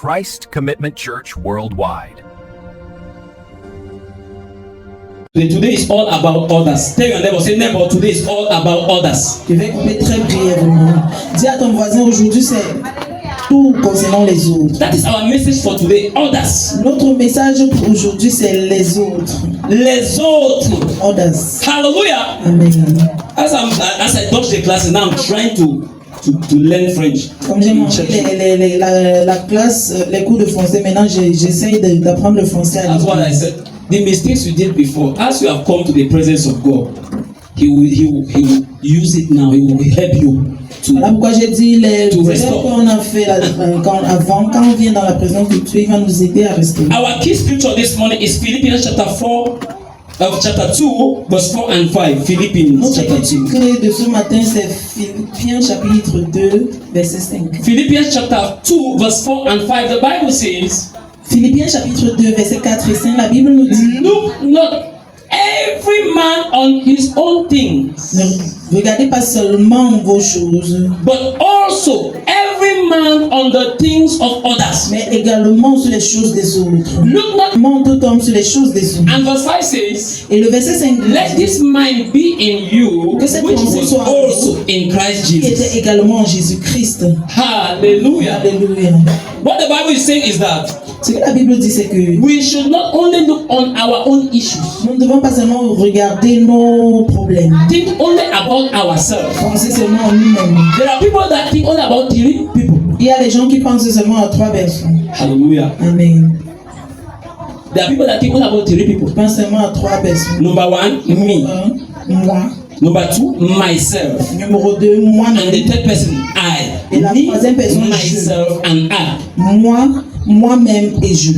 Christ Commitment Church Worldwide. Today is all about others. Tell your neighbor, say neighbor, today is all about others. Je vais couper très brièvement. Dis à ton voisin, aujourd'hui c'est tout concernant les autres. That is our message for today. Others. Notre message pour aujourd'hui c'est les autres. Les autres. Others. Hallelujah. Amen. As I touch the class, now I'm trying to learn French. Comme j'ai mangé la classe, les cours de français, maintenant j'essaye d'apprendre le français. That's what I said. The mistakes you did before, as you have come to the presence of God, He will use it now. He will help you to. Voilà pourquoi j'ai dit les erreurs qu'on a fait quand on vient dans la présence de Dieu, il va nous aider à rester. Our key scripture this morning is Philippians chapter 2, verse 4 and 5. Philippians Notre chapter 2. étude clé de ce matin, c'est Philippiens chapitre 2, verset 5. Philippians chapter 2, verse 4 and 5. The Bible says, Philippiens chapitre 2, verset 4 et 5, la Bible nous dit: look not every man on his own things, ne regardez pas seulement vos choses, but also every man on the things of others. mais également sur les choses des autres. Look not, Montre tout homme sur les choses des autres. and verse 5 says, Et le verset 5 dit: let this mind be in you, Que cette which pensée was soit en also in Christ qui Jesus. était également en Jésus-Christ. Hallelujah. Alléluia. What the Bible is saying is that Ce que la Bible dit, c'est que we should not only look on our own issues, nous ne devons pas seulement regarder nos problèmes, think only about ourselves. penser seulement en nous-mêmes. There are people that think only about 3 people. Il y a des gens qui pensent seulement à 3 personnes. Hallelujah. Amen. There are people that think only about 3 people. Ils pensent seulement à 3 personnes. Number 1, me. 1, moi. Number 2, myself. Numéro 2, moi. And the third person, I. Et la Me, troisième personne, myself, and I. Moi-même et je.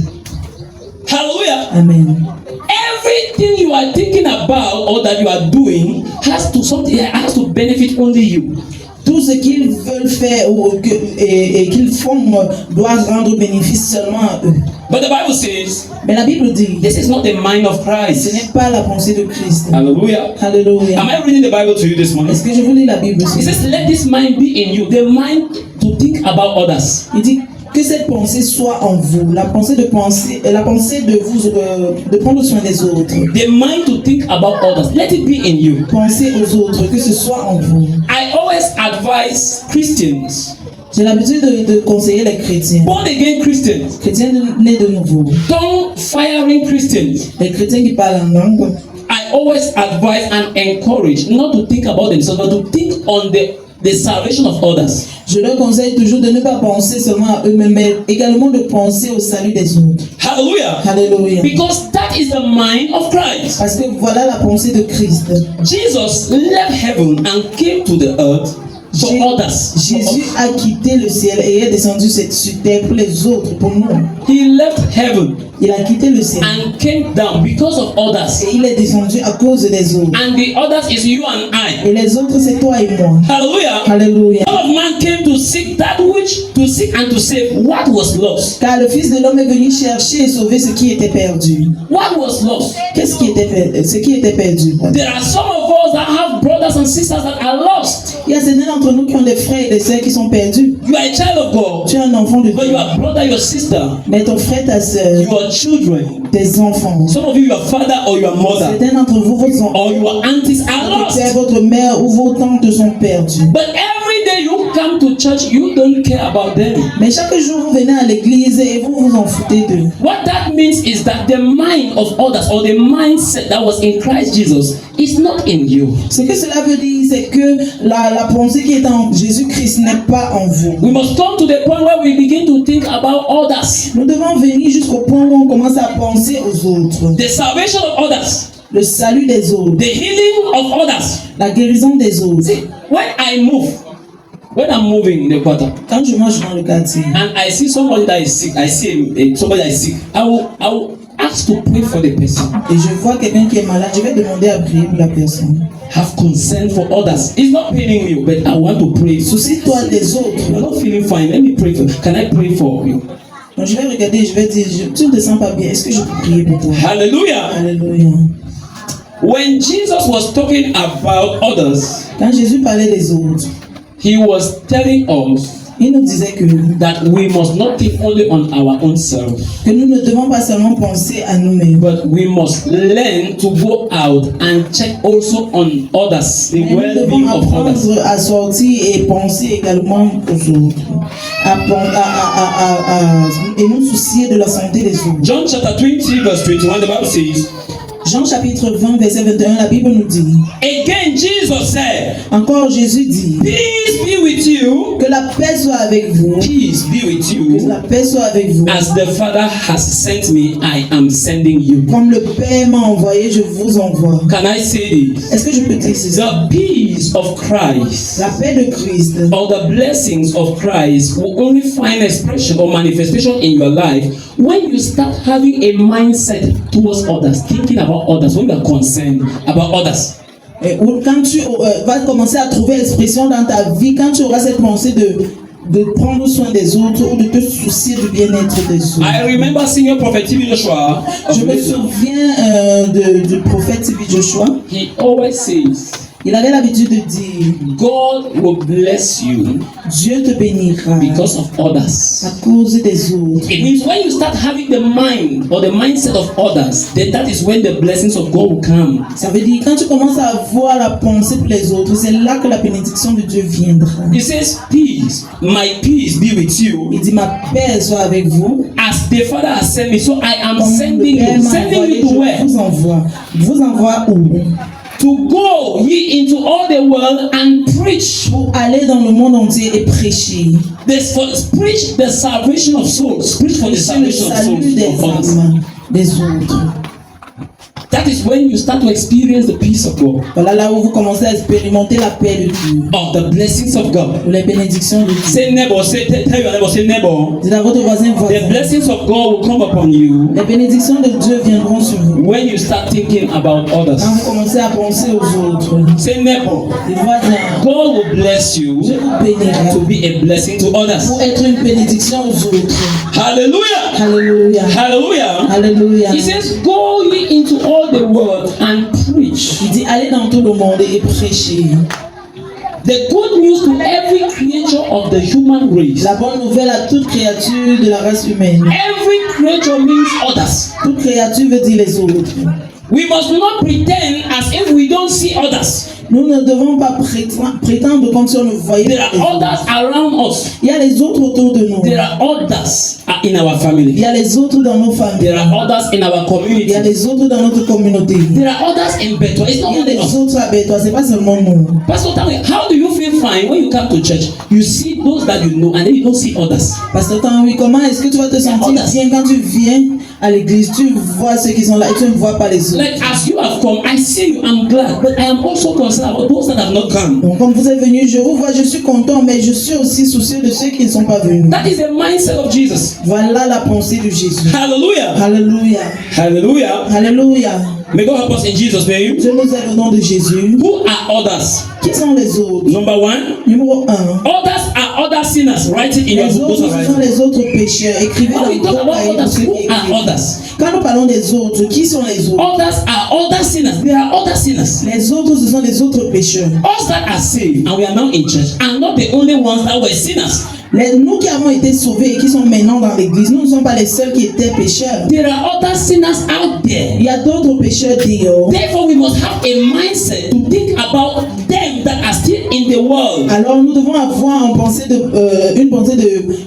Hallelujah. Amen. Everything you are thinking about or that you are doing has to benefit only you. Tout ce qu'ils veulent faire et qu'ils font doit rendre bénéfice seulement à eux. But the Bible says, Mais la Bible dit, this is not the mind of ce Christ. n'est pas la pensée de Christ. Hallelujah. Alléluia. Am I reading the Bible to you this morning? Est-ce que je vous lis la Bible? It says, let this mind be in you. The mind to think about others. Il dit que cette pensée soit en vous, la pensée de vous, de prendre soin des autres. The mind to think about others. Let it be in you. Pensez aux autres, que ce soit en vous. I always advise Christians, J'ai l'habitude de conseiller les chrétiens, born again Christians, chrétiens nés de nouveau, tongue firing Christians. les chrétiens qui parlent en langue. I always advise and encourage not to think about themselves, but to think on the salvation of others. Je leur conseille toujours de ne pas penser seulement à eux-mêmes, mais également de penser au salut des autres. Hallelujah. Alléluia. Because that is the mind of Christ. Parce que voilà la pensée de Christ. Jesus left heaven and came to the earth for others. Jésus a quitté le ciel et est descendu sur terre pour les autres, pour nous. He left heaven Il a quitté le ciel and came down because of others. et il est descendu à cause des autres. And the others is you and I. Et les autres, c'est toi et moi. Hallelujah. Alléluia. Son of Man came to seek and to save what was lost. Car le Fils de l'homme est venu chercher et sauver ce qui était perdu. What was lost? Qu'est-ce qui était perdu? Ce qui était perdu. There are some of us that have brothers and sisters that are lost. Il y a certains d'entre nous qui ont des frères et des sœurs qui sont perdus. You are a child of God, Tu es un enfant de but Dieu. your brother, your sister, Mais ton frère, ta sœur, your children, tes enfants. some of you, your father or your mother, Certains d'entre vous, votre or your aunties are votre père, lost. votre mère ou vos tantes sont perdus. But every day you come to church, you don't care about them. Mais chaque jour, vous venez à l'église et vous vous en foutez d'eux. What that means is that the mind of others or the mindset that was in Christ Jesus is not in you. Ce que cela veut dire, c'est que la pensée qui est en Jésus-Christ n'est pas en vous. We must come to the point where we begin to think about others, Nous devons venir jusqu'au point où on commence à penser aux autres. the salvation of others, Le salut des autres, the healing of others. la guérison des autres. See, when I'm moving in the quarter Quand je marche dans le quartier and I see somebody that is sick, somebody that is sick, I will ask to pray for the person. et je vois quelqu'un qui est malade, je vais demander à prier pour la personne. Have concern for others. It's not paining me, but I want to pray. Soucie-toi des autres. You're not feeling fine. Let me pray for you. Can I pray for you? Donc je vais regarder et je vais dire, tu ne te sens pas bien, est-ce que je peux prier pour toi? Hallelujah. Alléluia. When Jesus was talking about others, Quand Jésus parlait des autres, he was telling us Il nous disait that we must not think only on our own self, que nous ne devons pas seulement penser à nous-mêmes, but we must learn to go out and check also on others, the mais nous well-being devons of others. apprendre à sortir et penser également aux autres, et nous soucier de la santé des autres. John chapter 20 verse 21, the Bible says, Jean chapitre 20 verset 21, la Bible nous dit, again Jesus said, encore Jésus dit, peace be with you, que la paix soit avec vous, peace be with que you. la paix soit avec vous. As the Father has sent me, I am sending you. Comme le Père m'a envoyé, je vous envoie. Can I say this? Est-ce que je peux dire ceci? The peace of Christ La paix de Christ, or the blessings of Christ will only find expression or manifestation in your life when you start having a mindset towards others, thinking about others, when you are concerned about others. quand tu vas commencer à trouver l'expression dans ta vie, quand tu auras cette pensée de prendre soin des autres ou de te soucier du bien-être des autres. I remember senior prophet T.B. Joshua. Je me souviens du prophète T.B. Joshua. He always says, Il avait l'habitude de dire, God will bless you Dieu te bénira because of others. à cause des autres. It means when you start having the mind or the mindset of others, then that is when the blessings of God will come. Ça veut dire quand tu commences à avoir la pensée pour les autres, c'est là que la bénédiction de Dieu viendra. He says, peace, my peace be with you. Il dit, ma paix soit avec vous. As the Father has sent me, so I am Comme sending le Père you. m'a Sending envoyé, you to where? je vous envoie. Vous envoie où? To go ye into all the world and preach. Pour aller dans le monde entier et prêcher. Preach the salvation of souls. Preach for the Prêcher le salvation of salut souls. des Of others. âmes des autres. That is when you start to experience the peace of God, Voilà là où vous commencez à expérimenter la paix de Dieu. of the blessings of God. Ou les bénédictions de Dieu. Say neighbor, tell your neighbor, say neighbor. Dites à votre voisin, The voisin. blessings of God will come upon you Les bénédictions de Dieu viendront sur vous. when you start thinking about others. Quand vous commencez à penser aux autres. Say neighbor, Dites voisin, God will bless you Dieu vous bénira to be a blessing to others. pour être une bénédiction aux autres. Hallelujah. Alléluia. Hallelujah. Alléluia. He says, go ye into all the world and preach Il dit, allez dans tout le monde et prêchez. the good news to every creature of the human race. La bonne nouvelle à toute créature de la race humaine. Every creature means others. Toute créature veut dire les autres. We must not pretend as if we don't see others. Nous ne devons pas prétendre comme si on ne voyait There pas are les autres. others around us. Il y a les autres autour de nous. There are others in our Il family. y a les autres dans nos familles. There are others in our Il y a community. les autres dans notre communauté. There are others in Bethel. It's not Il y a only les us. autres avec toi, c'est pas seulement nous. Pastor, tell me, how do you feel fine when you come to church? You see those that you know and then you don't see others. Pasteur Tanwi, comment est-ce que tu vas te sentir bien quand tu viens à l'église? Tu vois ceux qui sont là et tu ne vois pas les autres. Like as you have come, I see you, I'm glad, but I am also concerned about those that have not come. Donc, comme vous êtes venus, je vous vois, je suis content, mais je suis aussi soucieux de ceux qui ne sont pas venus. That is the mindset of Jesus. Voilà la pensée de Jésus. Hallelujah. Alléluia. Hallelujah. Alléluia. May God help us in Jesus' name. Dieu nous aide au nom de Jésus. Who are others? Qui sont les autres? Number one, Numéro 1. others are other sinners. Write it in your Les book. autres, Those are ce sont right. les autres pécheurs. Écrivez When we dans talk le about cahier others, ceux qui who are écrivent. others? Quand nous parlons des autres, qui sont les autres? Others are other sinners. There are other sinners. Les autres, ce sont les autres pécheurs. Us that are saved and we are now in church are not the only ones that were sinners. Nous qui avons été sauvés et qui sont maintenant dans l'église, nous ne sommes pas les seuls qui étaient pécheurs. There are other sinners out there. Il y a d'autres pécheurs dehors. Therefore, we must have a mindset to think about them that are still in the world. Alors nous devons avoir une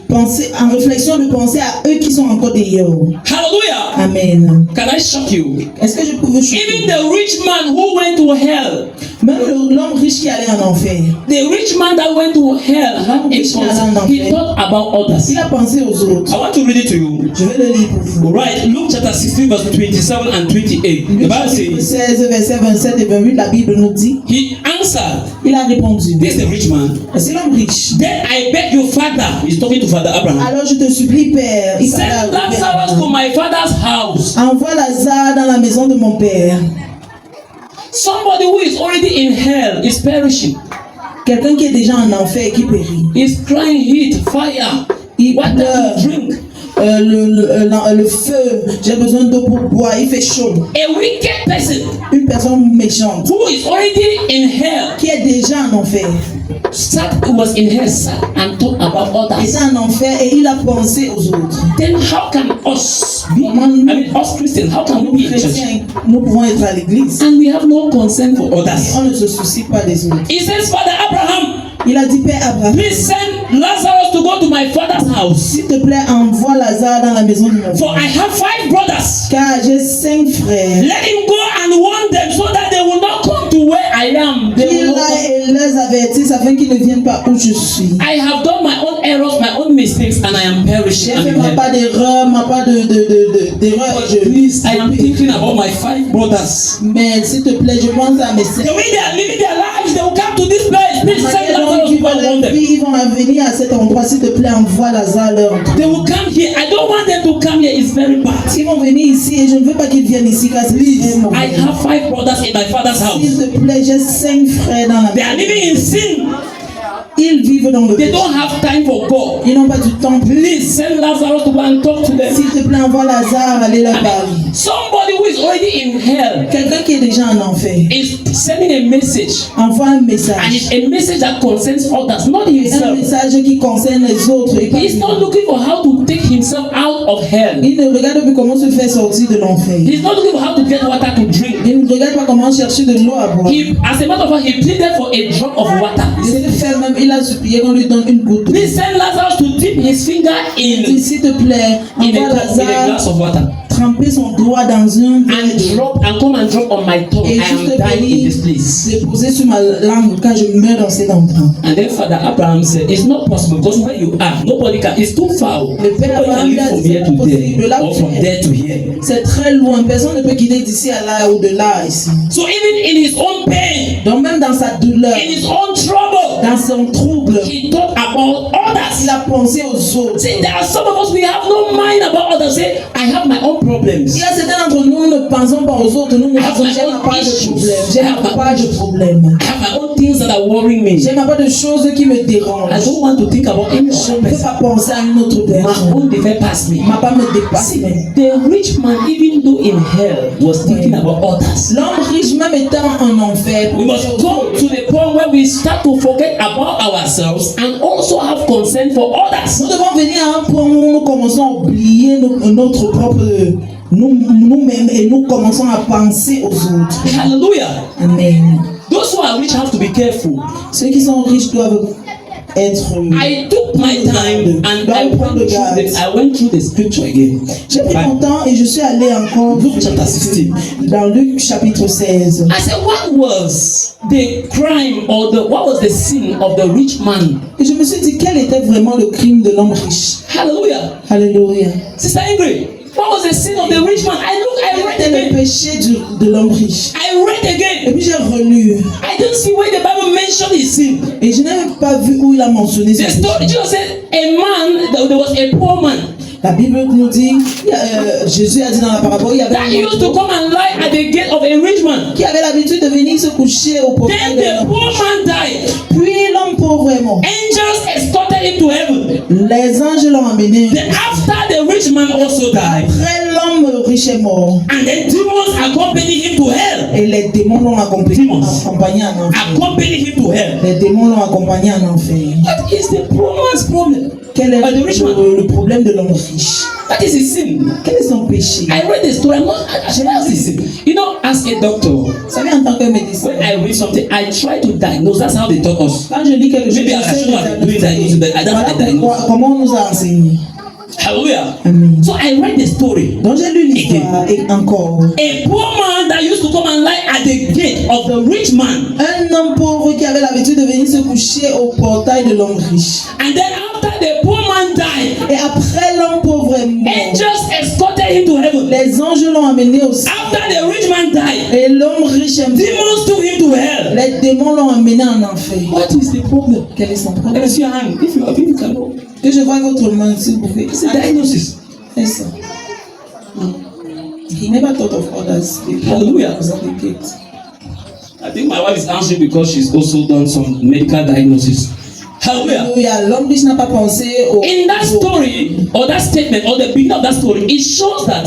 pensée en réflexion de penser à eux qui sont encore dehors. Hallelujah. Amen. Can I shock you? Est-ce que je peux vous choquer? Even the rich man who went to hell, Même l'homme riche qui allait en enfer, the rich man that went to hell, had a concept. He thought about others. il a pensé aux autres. I want to read it to you. Je vais le lire pour vous. Right, Luke chapter 16, verse 27 and 28. The Luc Bible chapitre says, 16, verset 27 et 28, la Bible nous dit, he answered, il a répondu, this is the rich man. c'est l'homme riche. Then I beg you, Father, he's talking to Father Abraham, Alors je te supplie, Père, il send parle à Lazarus to my father's house. envoie Lazare dans la maison de mon Père. Somebody who is already in hell is perishing. Quelqu'un qui est déjà en enfer et qui périt. He's crying heat, fire, Il water pleure. to drink. le feu, j'ai besoin d'eau pour boire, il fait chaud. A wicked person Une personne méchante who is already in hell qui est déjà en enfer, was in hell sat and thought about était others. en enfer et il a pensé aux autres. Then how can us be, us Christians, how can we be in church Chrétiens, nous pouvons être à l'église and we have no concern for et others? on ne se soucie pas des autres. He says, Father Abraham, Il a dit, Père Abraham, please send Lazarus to go to my father's house, s'il te plaît, envoie Lazare dans la maison de mon for père. I have 5 brothers. Car j'ai 5 frères. Let him go and warn them so that they will not come to where I am. They Il will not a come. et les avertissent afin qu'ils ne viennent pas où je suis. I have done my own errors, my own mistakes, and I am perishing. J'ai I'm fait in ma hell. part d'erreur, ma part d'erreur. But please, I am thinking about my 5 brothers. Mais s'il te plaît, je pense à mes The 5 way they are living their lives, they will come to this place. Please send Lazarus to go and warn them. Ils vont venir à cet endroit, s'il te plaît, envoie Lazare leur. They will come here. I don't want them to come here. It's very bad. Ils vont venir ici et je ne veux pas qu'ils viennent ici car c'est très mauvais. I have 5 brothers in my father's house. S'il te plaît, j'ai 5 frères dans la They are living in sin. Ils vivent dans le They péché. don't have time for God. Ils n'ont pas du temps. Please send Lazarus to go and talk to them. S'il te plaît, envoie Lazare aller leur parler. Somebody who is already in hell Quelqu'un qui est déjà en enfer, is sending a message, envoie un and message. it's a message that concerns others, not Un himself. message qui concerne les autres. Et pas He's lui. not looking for how to take himself out of hell. Il ne regarde plus comment se faire sortir de l'enfer. He's not looking for how to get water to drink. Il ne regarde pas comment chercher de l'eau à boire. As a matter of fact, he pleaded for a drop of water. He Il said, s'est fait même, il a supplié qu'on lui donne une goutte. please send Lazarus to dip his finger in S'il te plaît, a envoie glass Lazare of water tremper son doigt dans un and come and drop on my tongue. et I am juste dying in venir this place. déposer sur ma langue car je meurs dans cet endroit. And then Father Abraham said, it's not possible because where you are, nobody can. It's too far. Le père Nobody Abraham can lui a live from dit, here to c'est there pas or from possible. there to here. C'est très loin, personne ne peut quitter d'ici à là ou de là à ici. So even in his own pain, Donc même dans sa douleur, in his own trouble, dans son trouble, he thought about il others. a pensé aux autres. See, there are some of us, we have no mind about others. Say, I have my own problems. Il y a certains d'entre nous, ne pensons pas aux autres, nous ne I have pensons my j'ai own pas de issues. problème, j'ai I have my pas own de issues. problème. I have my own things that are worrying me. J'ai pas de choses qui me I dérangent. don't want to think about any Je other ne peux person. pas penser à une autre My personne. own devait pass me. Ma part me dépasse. See, the rich man, even though in hell, was thinking about others. L'homme riche, même étant en enfer, We must come to the point where we start to forget about ourselves and also have concern for others. nous devons venir à un point où nous commençons à oublier notre propre nous-mêmes et nous commençons à penser aux autres. Hallelujah. Amen. Those who are rich have to be careful. Ceux qui sont riches doivent être. I took my time and I went through the scripture again. J'ai pris mon temps et je suis allé encore Luke chapter 16. dans Luc chapitre 16. I said, what was the crime or what was the sin of the rich man? Et je me suis dit, quel était vraiment le crime de l'homme riche? Hallelujah. Alléluia. Sister Ingrid, what was the sin of the rich man? I Quel read était le again. péché de l'homme riche? I read Et again. puis j'ai relu. I don't see where the Bible mentioned his sin. Et je n'ai même pas vu où il a mentionné The ce story péché. just said a man, there was a poor man La Bible nous dit, Jésus a dit dans la parabole, il y avait that used to come and lie at the gate of a rich man. qui avait l'habitude de venir se coucher au portail Then de the l'homme. poor man died. Puis l'homme pauvre est mort. Angels escorted him to heaven. Les anges l'ont emmené. Then after the rich man also died. Après l'homme riche est mort. And the demons accompanied him to hell. Et les démons l'ont accompagné en enfer. Accompanied him to hell. Les démons l'ont accompagné en enfer. What is the poor man's problem? Quel est the rich man? le problème de l'homme riche? That is his sin. Quel est son péché? I read the story. I said, that's his sin. You know, as a doctor, Vous savez, en tant que médecin, when I read something, I try to diagnose. That's how they taught us. quand je lis quelque chose, Maybe I j'essaie should have de been doing diagnosis, but I don't have a voilà diagnosis. comment on nous a enseigné. Hallelujah. Amen. So I read the story. Donc j'ai lu l'histoire et encore. A poor man that used to come and lie at the gate of the rich man. Un homme pauvre qui avait l'habitude de venir se coucher au portail de l'homme riche. And then after the poor man died, Et après l'homme pauvre est mort. angels escorted him to heaven. Les anges l'ont amené au ciel. After the rich man died, Et l'homme riche est mort. demons took him to hell. Les démons l'ont emmené en enfer. What is the problem? Quel est son Let problème? me see your hand. If you can know. Que je vois votre main s'il vous plaît. It's a diagnosis. C'est ça. He never thought of others. Hallelujah. Was on the gate. I think my wife is answering because she's also done some medical diagnosis. Hallelujah. Alléluia. L'homme riche n'a pas pensé au. In that story, or that statement, or the beginning of that story, it shows that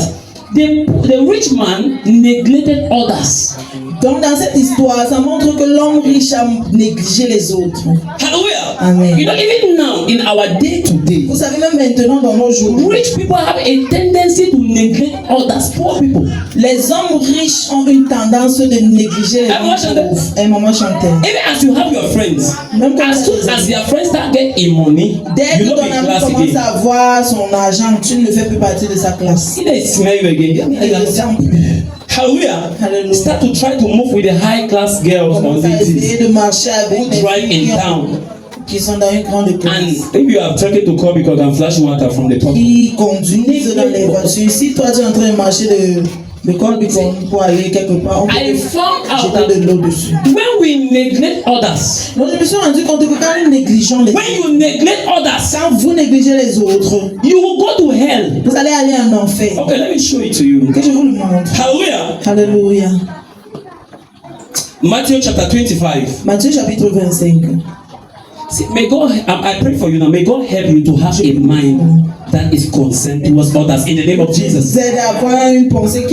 the rich man neglected others. Donc dans cette histoire, ça montre que l'homme riche a négligé les autres. Hallelujah. Amen. You know, even now, in our day to day, Vous savez, même maintenant dans nos jours, rich people have a tendency to neglect others, poor people. les hommes riches ont une tendance de négliger les Maman hommes chantait. pauvres. Et maman chantait. Even as you have your friends, Même quand as soon as your friends start getting money, dès you que don't ton be ami class commence again. à avoir son argent, tu ne fais plus partie de sa classe. See, they smell you again. Et l'exemple, Hallelujah. Hallelujah. Start to try to move with the high class girls on commence à the essayer de marcher avec who les drive in filles town. qui sont dans une grande classe. And maybe you have taken to call because I'm flashing water from the top. Qui conduisent dans les voitures. Si toi tu es en train de marcher de Colbicon pour aller quelque part, on peut I found out jeter de that l'eau dessus. when we neglect others, Donc je me suis rendu compte que quand nous négligeons les when you neglect others, quand vous négligez les autres, you will go to hell. vous allez aller en enfer. Okay, let me show it to you. Que je vous le montre. Hallelujah. Alléluia. Matthew chapter 25. Matthieu chapitre 25. See, may God, I pray for you now. May God help you to have a mind that is concerned towards others in the name of Jesus. C'est d'avoir une pensée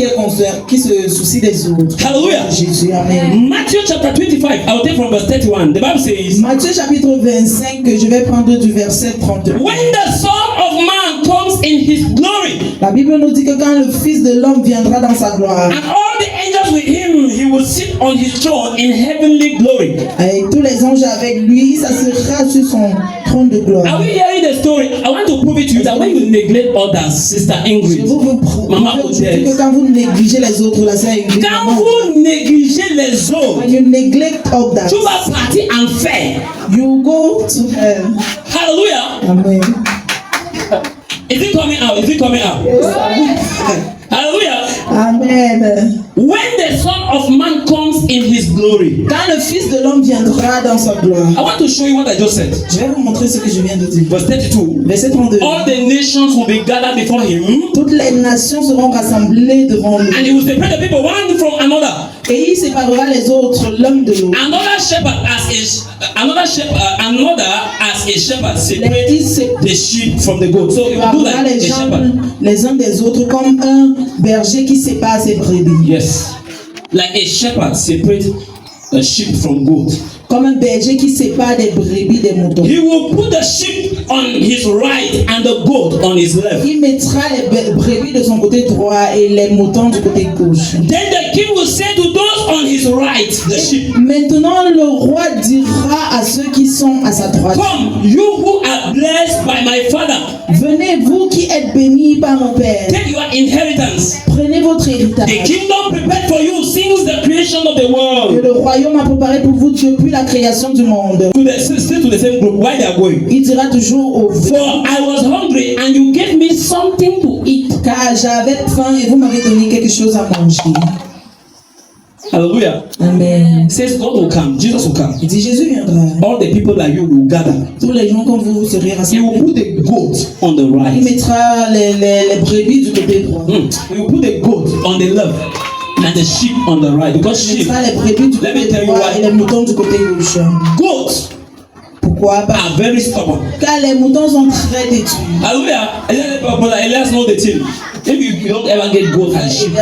qui se soucie des autres. Hallelujah. Jésus, amen. Matthew chapter 25. I'll take from verse 31. The Bible says, Matthieu chapitre 25, que je vais prendre du verset 31. when the Son of Man comes in his glory, La Bible nous dit que quand le Fils de l'homme viendra dans sa gloire, and all the angels with him, he will sit on his throne in heavenly glory. avec tous les anges avec lui, il s'asseyra sur son trône de Are gloire. we hearing the story? I want to prove it to you that when you neglect others, Sister Je Ingrid, vous prouve Maman que quand vous négligez les autres, la sœur Ingrid, quand maman, vous négligez les autres, when you neglect others, tu vas partir en fer. you go to hell. Hallelujah. Amen. Is it coming out? Is it coming out? Hallelujah. Amen. When the Son of Man comes in his glory. Quand le Fils de l'homme viendra dans sa gloire, I want to show you what I just said. je vais vous montrer ce que je viens de dire. Verse 32. Verset 32. All the nations will be gathered before him, Toutes les nations seront rassemblées devant lui. and he will separate the people one from another. Et il séparera les autres l'un de l'autre. Another shepherd as a shepherd separate the sheep from the goat. So Il it will do séparera like a les gens shepherd. les uns des autres comme un berger qui sépare ses brebis. Yes, like a shepherd separate a sheep from goat. Comme un berger qui sépare des brebis des moutons. He will put the sheep on his right and the goat on his left. Il mettra les brebis de son côté droit et les moutons du côté gauche. Then the king will say to those on his right, the sheep, Maintenant, le roi dira à ceux qui sont à sa droite, come, you who are blessed by my father, venez vous qui êtes bénis par mon Père, take your inheritance. prenez votre The héritage. kingdom prepared for you since the creation of the Que world. le royaume a préparé pour vous depuis la création du monde. Still to the same group, why they are going. Il dira toujours au For I was hungry and you gave me something to eat. car j'avais faim et vous m'avez donné quelque chose à manger. Hallelujah. Amen. It says God will come, Jesus will come. Il dit Jésus viendra. All the people like you will gather. Tous les gens comme vous serez He will rassemblés. put the goat on the Il right. mettra les brebis du côté droit. He will put the goat on the left and the sheep on the right. Because Il sheep, mettra les brebis du let me côté tell you droit why. et les moutons du côté gauche. Goats Pourquoi? are very stubborn. Car les moutons sont très têtus. Hallelujah. Elias know the thing. If you don't ever get goat and sheep,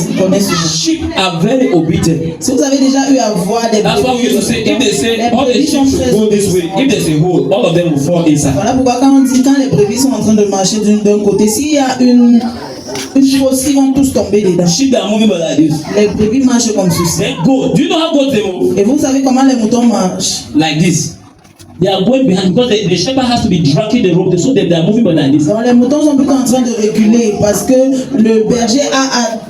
Ils connaissent ça. sheep are very obedient. Si vous avez déjà eu à voir des That's why we used to say, if they say all the sheep should go this way, if there's a hole, all of them will fall inside. Voilà pourquoi quand on dit quand les brebis sont en train de marcher d'un côté, s'il y a une fosse, ils vont tous tomber dedans. Sheep that are moving by like this. Les brebis marchent comme ceci. Then goat. Do you know how goats they move? Et vous savez comment les moutons marchent? Like this. They are going behind because the shepherd has to be dragging the rope, so they are moving by like this. Donc les moutons sont plutôt en train de reculer parce que le berger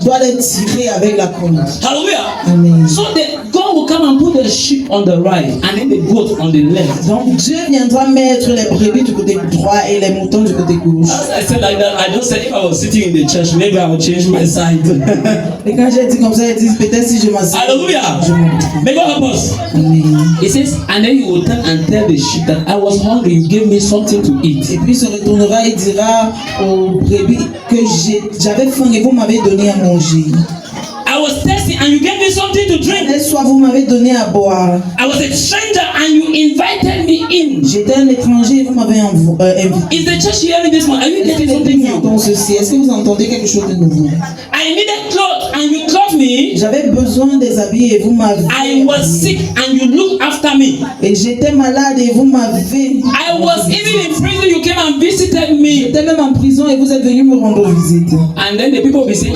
doit les tirer avec la corde. Hallelujah. Amen. So God will come and put the sheep on the right and then the goat on the left. Donc Dieu viendra mettre les brebis du côté droit et les moutons du côté gauche. As I said like that, I just said if I was sitting in the church, maybe I would change my side. Et quand j'ai dit comme ça, ils disent peut-être si je m'assieds. Hallelujah. je m'en- May God help us. Amen. It says, and then he will turn and tell the sheep that I was hungry, you gave me something to eat. Et puis il se retournera et dira aux brebis que j'avais faim et vous m'avez donné à manger. I was thirsty and you gave me something to drink. J'avais soif, vous m'avez donné à boire. I was a stranger and you invited me in. J'étais un étranger et vous m'avez invité. Is the church hearing this one? Are you Est-ce que getting something l'église new? entend ceci? Est-ce que vous entendez quelque chose de nouveau? I needed clothes and you clothed me. J'avais besoin des habits et vous m'avez. I was sick and you looked after me. Et j'étais malade et vous m'avez. I was even in prison. You came and visited me. J'étais même en prison et vous êtes venu me rendre visite. And then the people will be saying,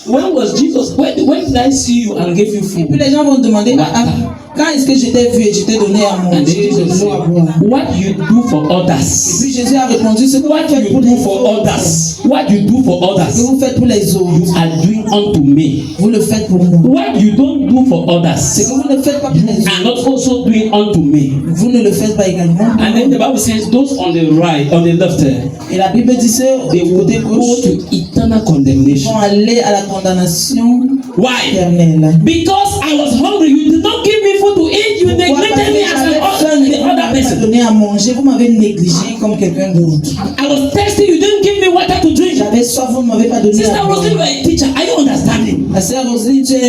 when was Jesus? When did I see you and give you Puis food? les gens vont demander, quand est-ce que je t'ai vu et je t'ai donné à And manger, then de Jesus l'eau à said, boire. what you do for Et others. puis Jésus a répondu, ce que vous What faites you pour do les for autres, others. What you do for ce que others. vous faites pour les autres, You are doing unto me. vous le faites pour moi. What you don't do for Ce others. que vous ne faites pas pour les Are autres, not also doing unto me. vous ne le faites pas également. And then the Bible says, those on the right, on the left, Et la Bible dit ça, they will côté go gauche, to eternal ils condemnation. vont aller à la condamnation Why? éternelle. Because I was hungry. You did not give me food to eat. You Pourquoi? Parce neglected que me as j'avais the faim et other vous m'avez pas person. donné à manger, vous m'avez négligé comme quelqu'un d'autre. I was thirsty. You didn't give me water to drink. J'avais soif, vous ne m'avez pas donné Sister à boire. Rosalie, you are a teacher. Are you understanding? La sœur Rosalie, tu es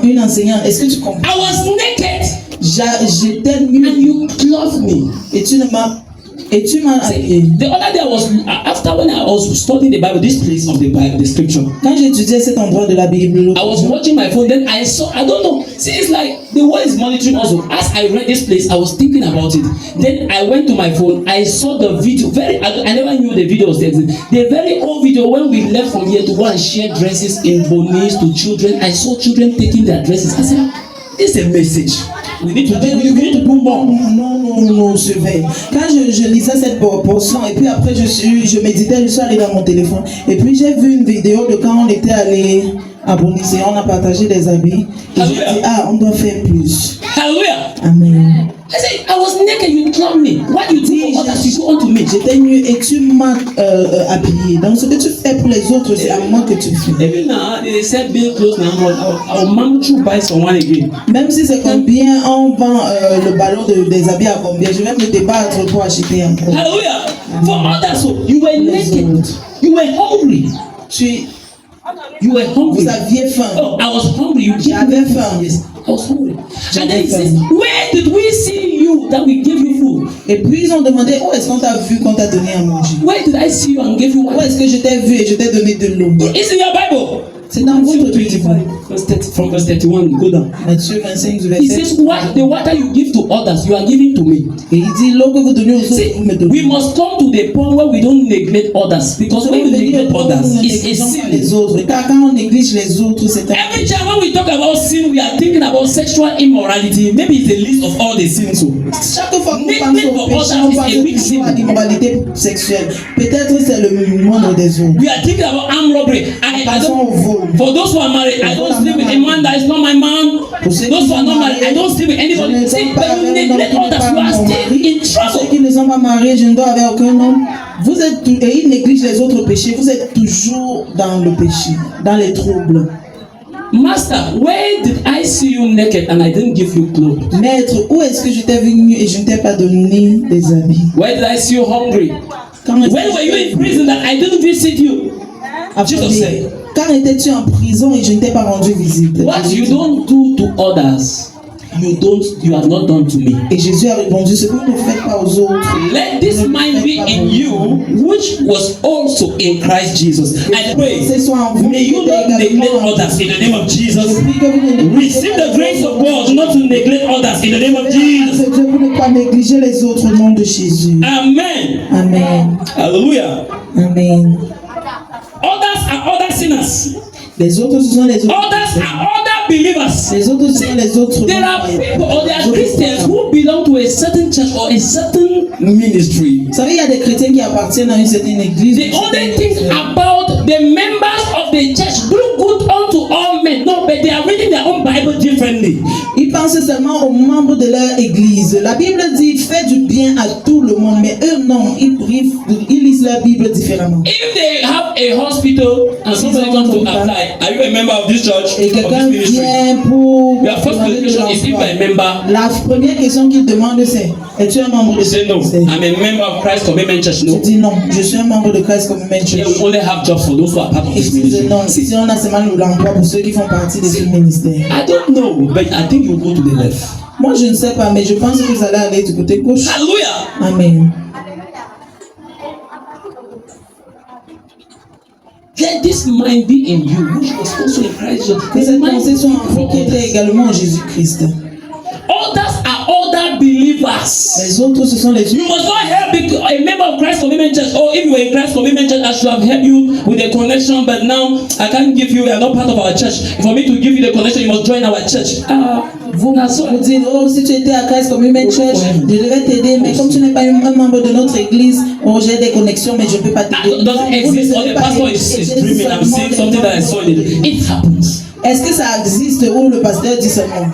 une enseignante. Est-ce que tu comprends? I was naked J'étais and nue you clothed me. et tu m'as habillé. The other day I was after when I was studying the Bible, this place of the Bible, the scripture. Quand j'étudiais cet endroit de la Bible, I was watching my phone. Then I saw. I don't know. See, it's like the world is monitoring also. As I read this place, I was thinking about it. Then I went to my phone. I saw the video. I never knew the video was there. The very old video when we left from here to go and share dresses in Bonis to children. I saw children taking their dresses. I said, "This is a message. We need to do more." non, je vais. Quand je lisais cette portion, et puis après je méditais, je suis allé dans mon téléphone. Et puis j'ai vu une vidéo de quand on était allé à Bonis et on a partagé des habits. Et j'ai dit, on doit faire plus. Hallelujah. Amen. I said, I was naked. You clothed me. What you do for others, you do unto me. J'étais nue et tu m'as habillé. Donc ce que tu fais pour les autres, c'est à moi que tu fais. Even now, they said being close now. I'll manage to buy someone again. Même si c'est combien on vend le ballon des habits à combien, je vais me débattre pour acheter encore. Hallelujah. For others, so you were naked. You were hungry. You were hungry. Vous aviez faim. Oh, I was hungry. You gave J'avais me food. faim. Yes, I was hungry. And then he faim. says, where did we see you that we gave you food? Et puis ils ont demandé où est-ce qu'on t'a vu, qu'on t'a donné à manger. Where did I see you and give you Où water? est-ce que je t'ai vu et je t'ai donné de l'eau. It's in your Bible. C'est dans votre Matthew Bible. 25, verse 30, from verse 31, go down. Matthieu 25, He verset. says, what the water you give to others, you are giving to me. Et il dit l'eau que vous donnez aux autres, See, vous me we donnez. must come to the point where we don't neglect others, because when we neglect others, it's a sin. les autres. Car quand on néglige les autres, c'est un Every time when we talk about sin, we are thinking about sexual immorality. Maybe it's the list of all the sins. So. Chaque fois qu'on pense au péché, on pense toujours à l'immoralité sexuelle. Peut-être c'est le moindre des autres. We are thinking about armed robbery. Passons au vol. For those who are married, I don't sleep with a man that is not my man. Those who are not married, I don't sleep with anybody. See, when you neglect others, you are still in Ceux trouble. qui ne sont pas mariés, je ne dors avec aucun homme. Vous êtes et ils négligent les autres péchés. Vous êtes toujours dans le péché, dans les troubles. Master, where did I see you naked and I didn't give you clothes? Maître, où est-ce que je t'ai venu et je ne t'ai pas donné des habits? Where did I see you hungry? Quand When were you in prison that I didn't visit you? Jesus said, quand étais-tu en prison et je ne t'ai pas rendu visite? what you don't do to others, you have not done to me. Et Jésus a répondu, ce que vous ne faites pas aux autres. Let this mind be in you, which was also in Christ Jesus. I pray, may you not neglect others in the name of Jesus. Receive the grace of God not to neglect others in the name of Jesus. Dieu pour ne pas négliger les autres au nom de Jésus. Amen. Amen. Hallelujah. Amen. Others are other sinners. Les autres, ce sont les autres. Others are other believers. Les autres, ce sont les autres. There are people or there are Christians who belong to a certain church or a certain ministry. Vous savez, il y a des chrétiens qui appartiennent à une certaine église. The only thing about the members of the church do good unto all men. No, but they are reading their own Bible differently. Ils pensent seulement aux membres de leur église. La Bible dit fais du bien à tout le monde, mais eux non, ils lisent leur Bible différemment. If they have have a hospital and somebody comes to apply, are you a member of this church? Et Of this quelqu'un ministry? vient pour Your first demander de question is if you are a l'emploi. member. La première question qu'il demande c'est: es-tu un membre de You say ce no. ministère? I'm a member of Christ Commitment Church. Je No. dis non, je suis un membre de Christ Commitment Yeah, Church. we only have jobs for those who are part of Et this je dis ministry. non, si on a seulement l'emploi pour ceux qui font partie de ce ministère. I don't know, but I think you go to the left. Moi je ne sais pas, mais je pense que vous allez aller du côté gauche. Hallelujah. Amen. Let this mind be in you, which was also in Christ Jesus. Que cette pensée soit en vous for qui était others. également en Jésus-Christ. Others are other believers. Les autres, ce sont les You autres. must not help a member of Christ Commitment Church. Oh, if you were in Christ Commitment Church, I should have helped you with a connection, but now I can't give you. You are not part of our church. For me to give you the connection, you must join our church. Vous vous dites, oh, si tu étais à Christ Commitment Church, je devais t'aider, mais comme tu n'es pas un membre de notre église, oh, j'ai des connexions, mais je ne peux pas That t'aider. doesn't exist. Or the pastor is dreaming. I'm saying something that I saw in it. It happens. Est-ce que ça existe où le pasteur dit seulement?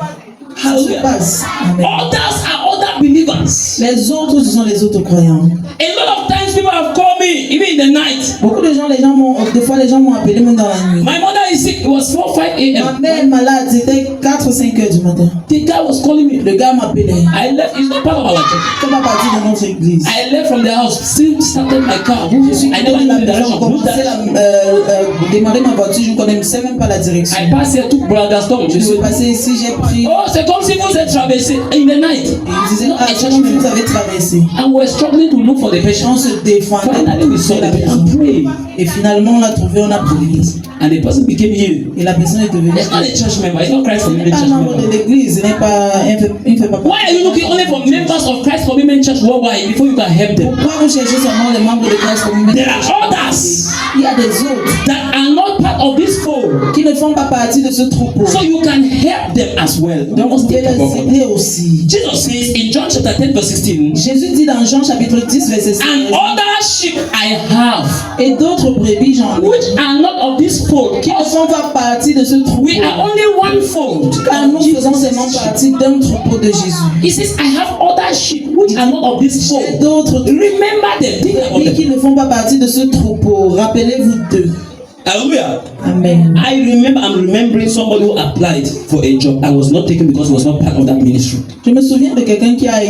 Ça se Hallelujah. passe. Amen. Others are other believers. Les autres, ce sont les autres croyants. A lot of times people have called me, even in the night. Beaucoup de gens, des fois, les gens m'ont appelé même dans la nuit. My mother is sick. It was 4, 5 Ma a.m. mère est malade, c'était 4 ou 5 heures du matin. The guy was calling me. Le gars m'appelait. I left. It's not part of our church. C'est pas partie de notre église. I left from the house. Still started my car. I never knew the direction. Who's Commencé that? démarrer ma voiture, je ne connaissais même pas la direction. I passed here, took Brother Gaston. Je suis passé ici, j'ai pris. Oh, c'est comme si vous êtes traversé in the night. Et il disait, Not ah, a c'est church comme member. vous avez traversé. And we're struggling to look for the On patient. se défendait Finally, we saw the patient and prayed. et finalement on l'a trouvé, on a prié. And the person became healed. Et la personne est devenue. It's not a church member. It's not Christ Il n'est Commitment pas Church membre de member. l'église, il ne fait pas Why are you looking only for members of Christ Commitment Church worldwide before you can help them? Pourquoi vous cherchez seulement les membres de Christ Commitment There are Church? others Il y a des autres that are not part of this fold. qui ne font pas partie de ce troupeau. So you can help them as well. You Donc vous must pouvez think about les others. aider aussi. Jesus says in John chapter 10 verse 16, Jésus dit dans Jean chapitre 10 verset 16, and other sheep I have, et d'autres brebis j'en ai, which are not of this fold. qui ne font pas partie de ce troupeau. We are only one fold. Car nous faisons seulement partie d'un troupeau de Jésus. He says, I have other sheep which are not of this Et fold. d'autres Remember them. Think about brebis qui them. ne font pas partie de ce troupeau. Rappelez-vous d'eux. Hallelujah. Amen. I'm remembering somebody who applied for a job and was not taken because he was not part of that ministry. Je me souviens de quelqu'un qui a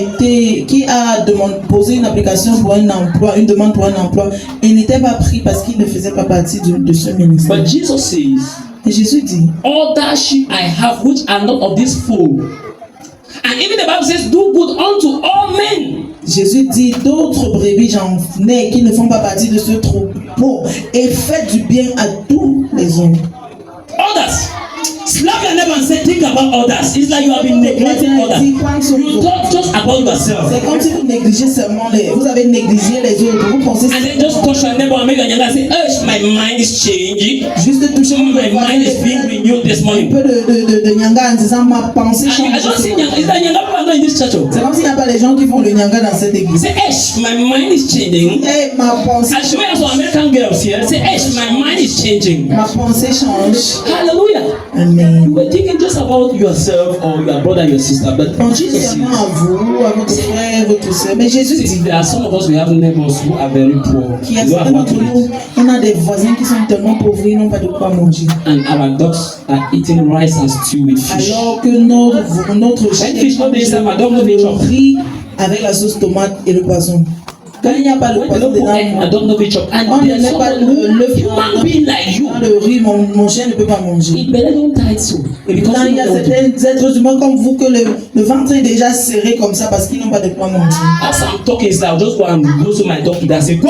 posé une application pour un emploi, une demande pour un emploi, et n'était pas pris parce qu'il ne faisait pas partie de ce ministère. But Jesus says, Et Jésus dit, other sheep I have which are not of this fold. And even the Bible says, do good unto all men. Jésus dit, d'autres brebis j'en ai qui ne font pas partie de ce troupeau, et faites du bien à tous les hommes. Others. Slap your neighbor and say, think about others. It's like you have been neglecting others. You talk just about yourself. C'est comme si vous négligez seulement vous avez négligé les autres. Vous pensez And then just touch your neighbor and make a nyanga and say, my mind is changing. juste toucher My mind is being renewed this un morning. peu de nyanga en disant ma pensée And I don't see change. nyanga. Is that nyanga people are not in this church? Oh? C'est comme s'il n'y a pas les gens qui font le nyanga dans cette église. Say, my mind is changing. Hey, ma pensée, I should have some American girls here. Say, my mind is changing. ma pensée change. Hallelujah. You Amen. were thinking just about yourself or your brother, your sister, but Pensez Jesus seulement says, à vous, à votre frère, votre soeur. Mais Jésus dit there are some of us, we have neighbors who are very poor. qu'il y a They don't certains have what d'entre to nous, eat. on a des voisins qui sont tellement pauvres, ils n'ont pas de quoi manger. And our dogs are eating rice and stew with fish. Alors que notre chien fish, not this time, I don't know the chop. riz avec la sauce tomate et le poisson. Quand il n'y a pas le When they poisson don't put egg, I dedans, don't know which of. on And ne there's met pas someone l'œuf human being like you. dans le riz, mon chien ne peut pas manger. It better don't tie so. Et Because puis il y a you don't want to. certains êtres humains comme vous que le ventre est déjà serré comme ça parce qu'ils n'ont pas de quoi manger. As I'm talking, I'll just go and go to my dog and say, go.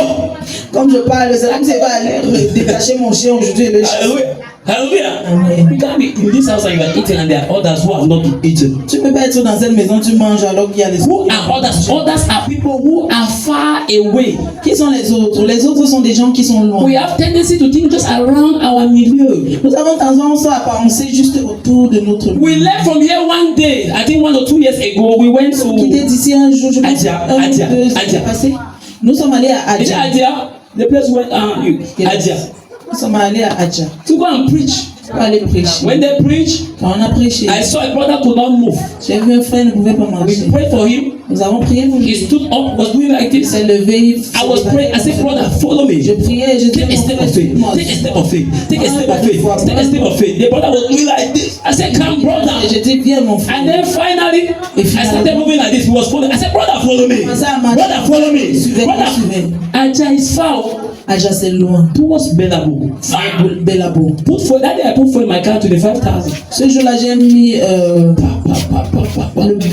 Comme je parle, c'est comme si je vais aller détacher mon chien aujourd'hui et le chien. Hallelujah. Hallelujah. Amen. You can't be in this house and you are eating and there are others who have not eaten. Tu ne peux pas être dans cette maison, tu manges alors qu'il y a les Who autres. are others? Others are people who are far away. Qui sont les autres? Les autres sont des gens qui sont loin. We have tendency to think just around our milieu. Nous avons tendance à penser juste autour de notre vie. We left from here one day. I think 1 or 2 years ago, we went Quitté to. d'ici un jour, je pense, Adja, un ou Adja, deux Adja. passé. Nous sommes allés à Is it Adja. Adia? The place where Adia. Nous sommes allés à Adja To go and preach Pour aller prêcher. When they preach, Quand on a prêché, I saw a brother could not move. j'ai vu un frère ne pouvait pas marcher. We prayed for him. Nous avons prié pour He lui. stood up, was doing like Il this. s'est levé. Il I was praying. I said, brother, follow me. Je priais et je Take a step of faith. Take a step of faith. Take a step of faith. Take a step of faith. The brother was doing like this. I said, come, brother. Et je dis, viens mon frère. And then finally, I started moving like this. He was following. I said, brother, follow me. Brother, follow me. Brother, Aja is far Aja, c'est loin. towards Belabo. Belabo. Put for that day, I put for in my car 25,000. Ce jour-là, j'ai mis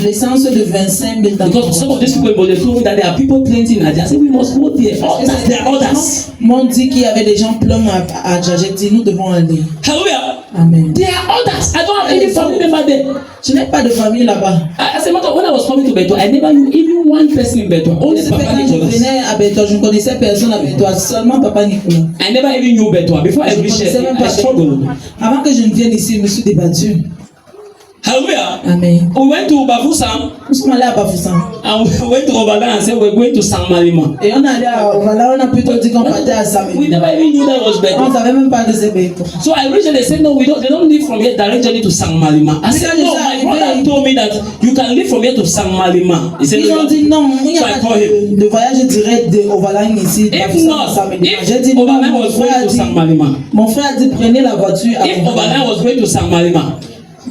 l'essence de 25 000 dans Because some of these people, but they told me that there are people plenty in Aja. I said, we must go there. Others, there are others. M'ont dit qu'il y avait des gens pleins à Aja. J'ai dit, nous devons aller. Hallelujah. Amen. There are others. I don't have any family member there. Je n'ai pas de famille là-bas. As a matter of when I was coming to Beto, I never knew even one person in Beto. Only Quand Papa je Nicolas. venais à Bétois, je ne connaissais personne à Bétois, seulement Papa Nicolas. I never even knew Beto. Before I Je ne reached connaissais it, même I pas. struggled. Avant que je ne vienne ici, je me suis débattu. Hallelujah. Amen. We went to Bafoussam Nous sommes allés à Bafoussam. and we went to Obadan and said we're going to San Malima. Et on est allé à Ovala, on a plutôt dit qu'on partait à We Samedi. never even knew that was On ne Beto. savait même pas que c'est Bétois. So I reached it, they said no, they don't live from here direct journey to San Malima. I said no, my brother told me that you can live from here to San Malima. He said Ils ont no. dit non, il n'y a So I pas call him. de voyage direct de Ovaline ici. If Bafoussam à not, Samedi. J'ai if dit non, Obadan was going to San Malima, mon frère a dit prenez la voiture à if Ovaline. Obadan was going to San Malima,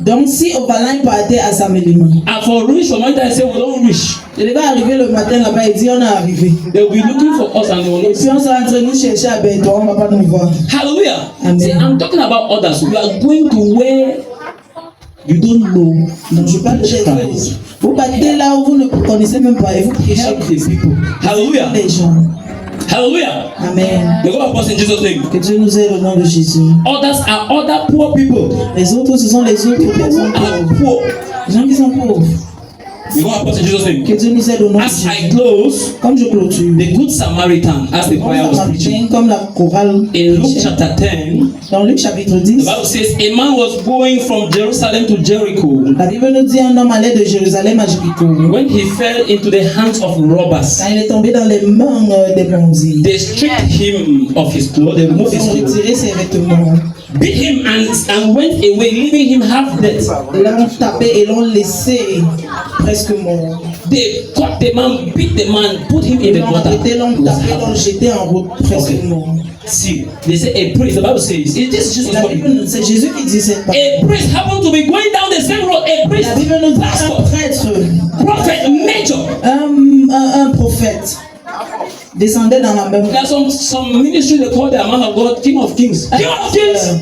Donc si Ovaline partait à Samedi, and for reach from one time I said we don't reach. je devais arriver le matin là-bas et dire on est arrivé. They will be looking for us and they will Et not puis on sera en train de nous chercher à Bétois, on ne va pas nous voir. Hallelujah. Amen. See, I'm talking about others. We are going to where you don't know. Donc je parle de Christ. vous partez là où vous ne connaissez même pas et vous prêchez Help the people. les Hallelujah. gens. Hallelujah. Amen. The God of us in Jesus' name. Que Dieu nous aide au nom de Jésus. Others are other poor people. Les autres, ce sont les autres personnes Are pauvres. poor. Les gens qui sont pauvres. The God of us in Jesus' name. Que Dieu nous aide au nom de As I Jésus. close, Comme je clôture. the Good Samaritan, as the choir was preaching, Comme la chorale. in Luke chapter 10, Dans Luc chapitre the 10, Bible says a man was going from Jerusalem to Jericho la Bible nous dit un homme allait de Jérusalem à Jéricho. when he fell into the hands of robbers. Quand il est tombé dans les mains des bandits, They stripped him of his clothes, they ils removed his ont clothes, retiré ses vêtements. beat him and went away, leaving him half dead. Ils l'ont tapé et l'ont laissé presque mort. They caught the man, beat the man, put him in Ils the l'ont gutter. arrêté, l'ont He was tapé, half l'ont dead. jeté en route presque Okay. mort. See, they say a priest, the Bible says, is this Jesus La talking? Bible, c'est Jésus qui dit cette parole. A priest happened to be going down the same road, a priest, La Bible nous dit un pastor, prêtre, prophet, major. un prophète descendait dans la même. There are some ministry they call the man of God, King of Kings. King of Kings.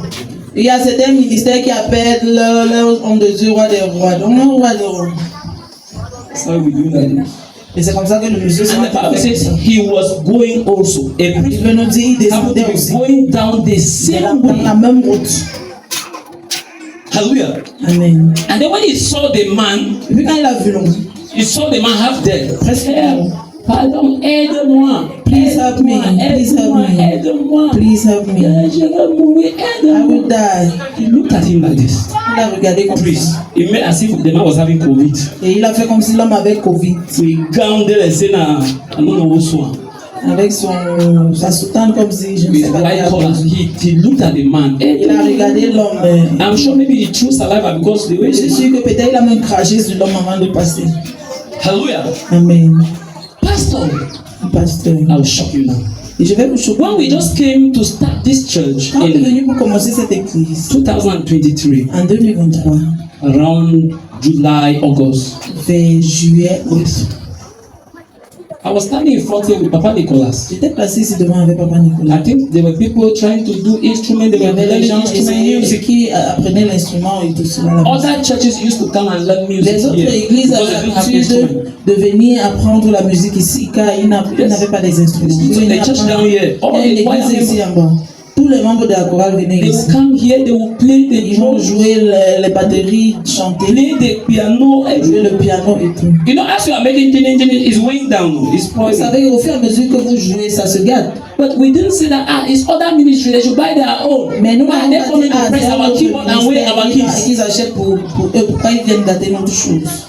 Il y a certains ministères qui appellent leur homme de Dieu roi des rois. Donc le roi des rois. That's how we do that. Et c'est comme ça que le monsieur s'est And the Bible says he was going also. A Il priest veut nous dire, il happened descendait to be aussi. going down the same Dans la way. même route. Hallelujah. Amen. And then when he saw the man, Et puis quand il a vu l'homme, he saw the man half dead. presque mort. Pardon, aide-moi. Please help me. Please help Aide-moi, me. aide-moi. Please help me. Je vais mourir, I will aide-moi. die. He looked at him like this. Il a regardé comme Priest. ça. It made as if the man was having COVID. Et il a fait comme si l'homme avait Covid. So he gowned there and said, I don't know what's wrong. Avec sa soutane comme si je ne With sais pas. white collar. He looked at the man. Il a regardé l'homme. I'm sure maybe he threw saliva because the way Je suis sûr que peut-être il a même craché sur l'homme avant de passer. Hallelujah. Amen. Pastor, Pasteur. I will shock you now. Et je vais vous choquer. When we just came to start this church Quand on est in venu pour commencer cette église 2023, en 2023, around July, August, vers juillet, août, I was standing in front here with Papa Nicholas. j'étais placé ici devant avec Papa Nicolas. I think there were people trying to do instruments, they Il y were avait learning des gens instrument music. qui apprenaient l'instrument et tout cela. là-bas. Other churches used to come and learn music Les autres here églises because they avaient didn't have l'habitude instruments. de venir apprendre la musique ici car ils n'avaient pas des instruments. Ils So venaient the church apprendre. down here, Il y all a une the choir église ici members, en bas. Tous les membres de la chorale venaient they ici. will come here, they will play the Ils vont drums, jouer les batteries, chanter, play the piano, jouer everything. le piano et tout. You know, as you are making it's weighing down, it's Vous spoiling. savez, au fur et à mesure que vous jouez, ça se gâte. But we didn't say that it's other ministry, they should buy their own. Mais nous, Why on they a come dit, to press our keyboard and weigh our keys? qu'ils achètent pour eux, pourquoi ils viennent gâter notre chose.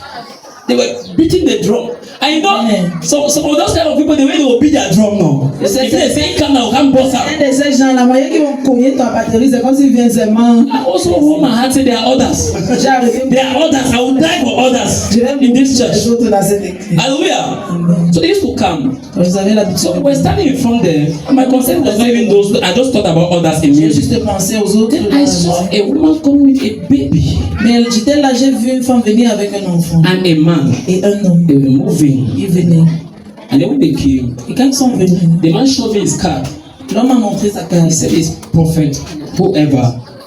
They were beating the drum. And you know, Amen. so of those kind of people, the way they will beat their drum now. If they say come now, come boss out. Un de ces gens, la moyenne qui vont cogner ta batterie, c'est comme s'ils viennent seulement. I also hold my heart say there are others. J'ai arrêté. There are others. I will die for others Je vais in this les church. autres dans cette église. Hallelujah. So they used to come. Vous avez l'habitude. So we're standing in front there. And my concern was not even those. I just thought about others in J'ai music. juste pensé aux autres. Then I saw a woman coming with a baby Mais j'étais là, j'ai vu une femme venir avec un enfant and a man. et un homme. They were moving. Ils venaient. And then when they came, Et quand ils sont venus, the man showed me his card. l'homme m'a montré sa He carte. said it's prophet, whoever.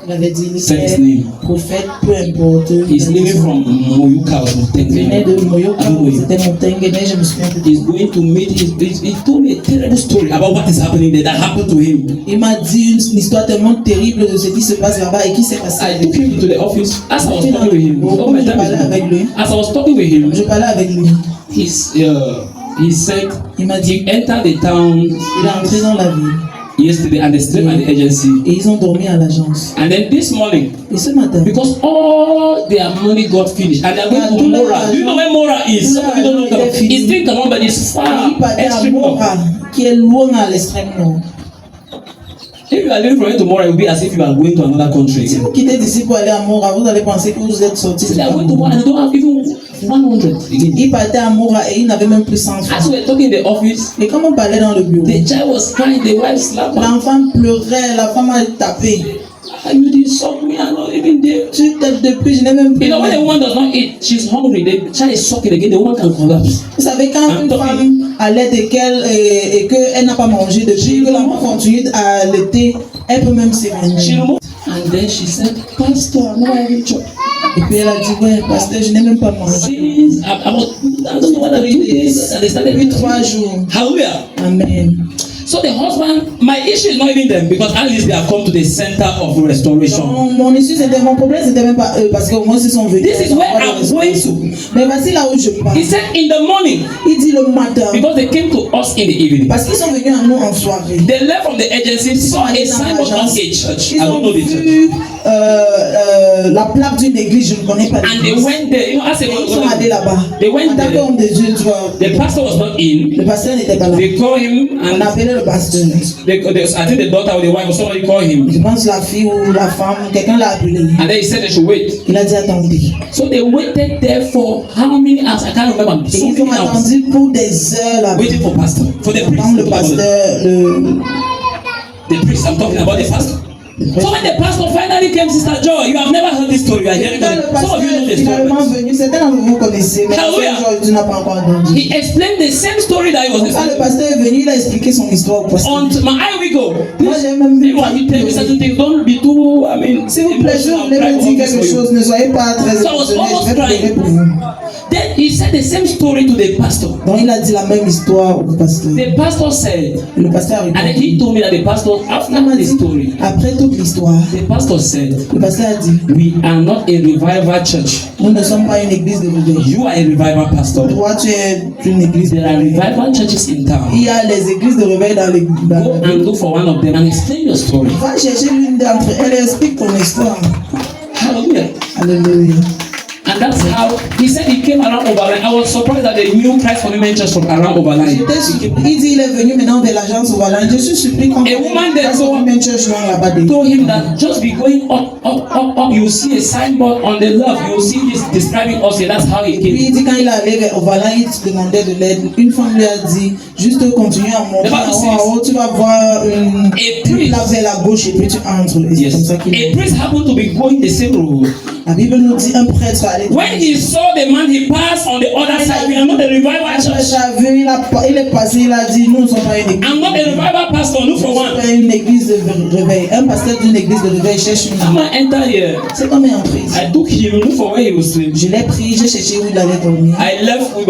Il avait dit, il Said his était name. prophète, peu importe. He's living from Moyuka or Il venait de something. Moyoka, c'était Montagne, mais je me souviens de He's going to meet he told me a terrible story about what is happening there that happened to him. Il m'a dit une histoire tellement terrible de ce qui se passe là-bas et qui s'est passé. I took him to the office as I was talking with him. Oh, my Je parlais avec time lui. is as I was talking with him, Je parlais avec lui. he said Il m'a dit, he entered the town il est entré dans la ville yesterday and they slept at the agency. et ils ont dormi à l'agence. And then this morning, Et ce matin, because all their money got finished and they're going to Mora. Do you know where Mora is? Some of you don't know that. It's still Gabon, but it's far, il partait à extreme north. Mora, qui est loin à l'extrême nord. If you are living from here to Mora, it will be as if you are going to another country. Si vous quittez d'ici pour aller à Mora, vous allez penser que vous êtes sorti. So they are going to Mora and they don't have even 100 again. Il partait à Mora et il n'avait même plus 100 As francs. we were talking in the office, Et comme on parlait dans le bureau, the child was crying, the wife slapped her. l'enfant pleurait, la femme a tapé. You did suck me, I'm not even there. Depuis, je n'ai même plus. You know, when a woman does not eat, she's hungry, the child is sucking again, the woman can collapse. Vous savez, quand une femme allait et qu'elle n'a pas mangé depuis, que l'enfant continue à allaiter, elle peut même She s'évanouir. removed, and then she said, Pastor, I'm not having church. Et puis elle a dit, ouais, pasteur, je n'ai même pas mangé. Since I don't know what I do this, and they started Depuis 3 jours. Hallelujah. Amen. So the husband, my issue is not even them because at least they have come to the center of restoration. Mon issue, c'était mon problème, c'était même pas eux, parce qu'au moins ils sont venus. This is where I'm going to. Mais voici là où je pars. He said in the morning, Il dit le matin, because they came to us in the evening. parce qu'ils sont venus à nous en soirée. They left from the agency, saw a signboard of a church. I Ils don't ont know the church. vu la plaque d'une église, je ne connais pas And they l'église. went there. You know, as Et ils sont a allés là-bas. They went En tant there. qu'homme de Dieu, tu vois, The pastor was not in. le pasteur n'était pas là. They called him On and appelait le pasteur. I think the daughter or the wife or somebody called him. Je pense la fille ou la femme, quelqu'un l'a appelé. And then he said they should wait. Il a dit attendez. So they waited there for how many hours? I can't remember. Et So ils ont many hours. attendu pour des heures là-bas. Waiting for pastor. For the priest. Attendre le pasteur, The priest. I'm talking about the pastor. So when the pastor finally came, Sister Joy, you have never heard this story. You are hearing quand it. le Some of you know pasteur the est finalement story. venu, certains d'entre vous connaissez, mais Hallelujah. aujourd'hui tu n'as pas encore entendu. He explained the same story that he was Quand le explaining. pasteur est venu, il a expliqué son histoire au pasteur. On my eye we go. Moi j'ai même vu. Maybe when you tell me certain things, don't be too. I mean, S'il vous plaît, je emotional, voulais cry vous over dire this quelque for you. chose, ne soyez pas très So I was émotionnés, almost je vais pleurer crying. pour vous. Then he said the same story to the pastor. Donc il a dit la même histoire au pasteur. The pastor said, Et le pasteur a and then répondu. he told me that the pastor, after Il m'a the dit, story, après toute l'histoire, the pastor said, le pasteur a dit, we are not a revival church. nous ne sommes pas une église de réveil. You are a revival pastor. Toi, tu es une église de There are réveil. revival churches in Il town. y a les églises de réveil dans les. Go and look for one of them and explain your story. Va chercher l'une d'entre elles et explique ton histoire. Hallelujah. Alléluia. And that's how he said he came around Overline. I was surprised that the new Christ for Women Church from around Overline. J'étais surpris. Il dit il est venu maintenant vers l'agence Ovalan. Je suis surpris quand A woman there Women Church loin là-bas. told him that just be going up, you will see a signboard on the left. You will see this describing us here. That's how he Puis came. il dit quand il est allé vers Ovalan, il demandait de l'aide. Une femme lui a dit juste continue à monter en haut, tu vas voir une place vers la gauche et puis tu entres. Et c'est comme Yes. ça qu'il A priest happened to be going the same road. La Bible nous dit un prêtre allait. When he saw the man, he passed on the other side. We are not a revival Le church. prêtre a vu, il est passé, il a dit nous ne sommes pas une église. I'm not a revival pastor. Look for Nous ne one. sommes pas une église de réveil. Un pasteur d'une église de réveil cherche une. I'm gonna enter here. C'est comme un prêtre. I took him. Look for where he was sleeping. Je l'ai pris, j'ai cherché où il allait dormir. I left with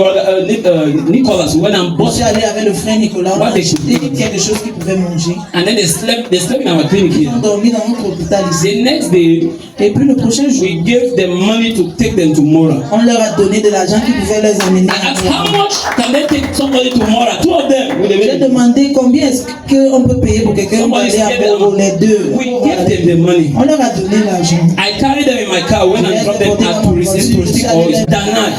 Nicholas. We went and Je bought, suis allé avec le frère Nicolas, on a acheté quelque chose qu'il pouvait manger. and then they slept in our clinic Ils here. ont dormi dans notre hôpital ici. The next day, Et puis le prochain jour, we gave them money to take them to Mora. on leur a donné de l'argent qui pouvait les amener. I asked, how much can they take somebody to Mora? Two of them with J'ai a demandé combien est-ce qu'on peut payer pour quelqu'un pour aller à Boro, les deux. We gave them the money. On leur a donné l'argent. I carried them in my car when I dropped them at Touristic or Danad.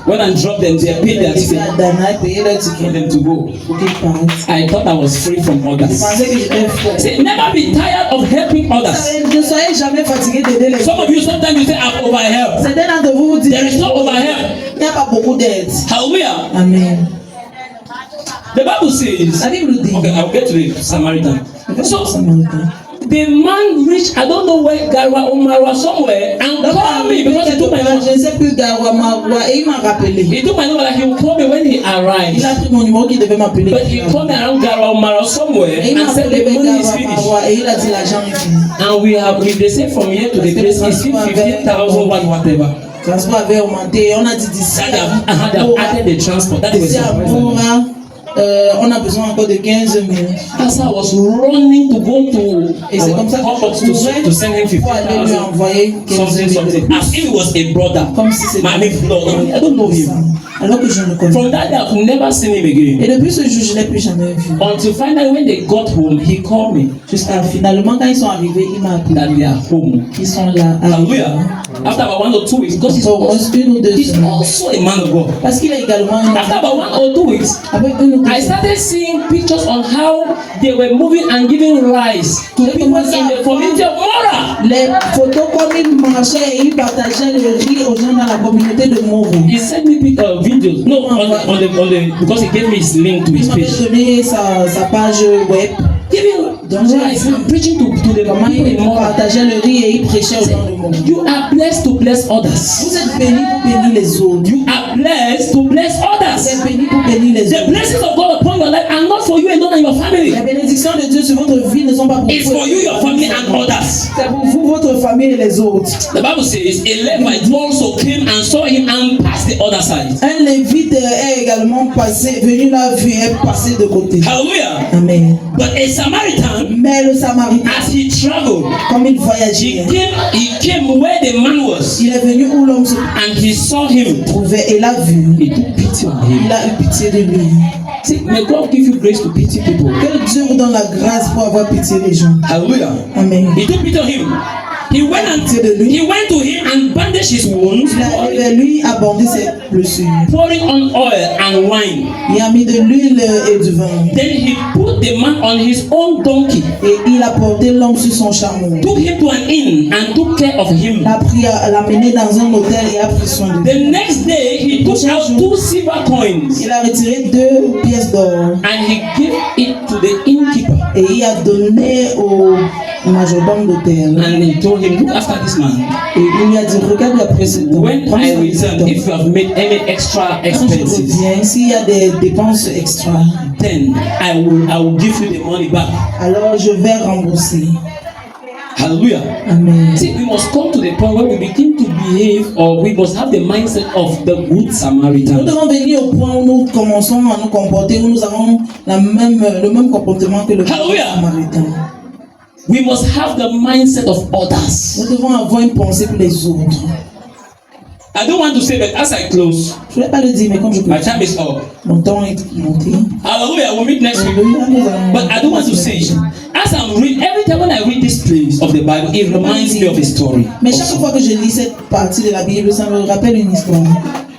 When I dropped them, they paid their Et puis ticket à Dana, payer leur for ticket them to go. pour qu'ils partent. I thought I was free from Je others. pensais que j'étais fort. See, never be tired of helping others. Ne soyez jamais fatigué d'aider les Some autres. of you sometimes you say I'm overhelped. Certains d'entre vous vous disent There is no overhelp. il n'y a pas beaucoup d'aide. Hallelujah. Amen. The Bible says. La Bible dit. Okay, I'll get to the Samaritan. So Samaritain. the man reached, I don't know where Garwa or Marwa somewhere, and called me because he took my Je number. ne sais plus Gawa Marwa et il m'a rappelé. He took my number like he would call me when he Il arrived. a pris mon numéro qu'il devait m'appeler. But he called me around Garwa or Marwa somewhere Et il m'a and said appelé the vers money is Gawa finished. Marwa et il a dit l'argent est fini. And they say from here to the place is 15,000 whatever. Le transport avait augmenté. On a dit d'ici That they have added the transport. That was d'ici à Moura, on a besoin encore de 15 000. as I was running to go to Et c'est comme ça que Hotbox je courais to send him pour aller lui 15,000. envoyer 15 000 Something. As if it was a brother. Comme si c'était My blood. I don't know him. alors que je ne le connais From that day, I've never seen him again. Et depuis ce jour, je ne l'ai plus jamais vu. Until finally, when they got home, he called me Jusqu'à finalement, quand ils sont arrivés, il m'a appelé. that they are home. Ils sont là. Hallelujah. After about 1 or 2 weeks, because Encore une ou deux he's semaines. also a man of God. Parce qu'il est également un After about 1 or 2 weeks, avec une ou deux I semaines. started seeing pictures on how they were moving and giving rice to people in the community of Mora. Les photos comme il marchait et il partageait le riz aux gens dans la communauté de Moro. He sent me videos. No, on the because he gave me his link to Il his m'avait page. donné sa page web. Giving rice and preaching to the Comment people il in Mora. partageait le riz et il prêchait aux gens de Moro. You are blessed to bless others. Vous êtes bénis pour bénir les autres. You are blessed to bless Vous others. êtes bénis pour bénir les The autres. blessings of God upon your life are not for you alone and your family. Les bénédictions de Dieu sur votre vie ne sont pas pour It's vous. for you, your family, and others. C'est pour vous, votre famille et les autres. The Bible says a Levite also came and saw him and passed the other side. Un lévite est également passé, venu là, vu et passé de côté. Hallelujah. Amen. But a Samaritan, Mais le Samaritain, as he traveled, comme il he voyageait, came where the man was, il est venu où l'homme se and he saw him. trouvait et l'a vu. He took pity on him. Il a eu pitié de lui. See, may God give you grace to pity people. Que Dieu vous donne la grâce pour avoir pitié des gens. Hallelujah. Amen. He took pity on him. He went to him and bandaged his wounds, Il a allé vers lui, a bandé ses blessures. pouring on oil and wine. Il a mis de l'huile et du vin. Then he put the man on his own donkey, Et il a porté l'homme sur son chameau. took him to an inn, and took care of him. L'a pris, l'a mené dans un hôtel et a pris soin de lui. The next day, he took out 2 silver coins Il a retiré 2 pièces d'or and he gave it to the innkeeper. et il a donné au majordome d'hôtel. And he told him, look after this man. Et il lui a dit, regarde après cet homme. When Prends I soin de cet return, homme. if you have made any extra Quand je expenses, reviens, s'il y a des dépenses extra, then I will give you the money back. alors je vais rembourser. Hallelujah. Amen. See, we must come to the point where we begin to behave, or we must have the mindset of the good Nous Samaritan. devons venir au point où nous commençons à nous comporter, où nous avons le même comportement que le Hallelujah. Samaritain. We must have the mindset of others. Nous devons avoir une pensée pour les autres. I don't want to say that as I close, Je ne vais pas le dire, mais comme je peux, my time is up. mon temps est monté. Hallelujah. We'll meet next week. Alléluia, nous allons- But I don't want to say, as I'm reading, every time when I read this place of the Bible, it reminds me of a story. Mais chaque fois que je lis cette partie de la Bible, ça me rappelle une histoire.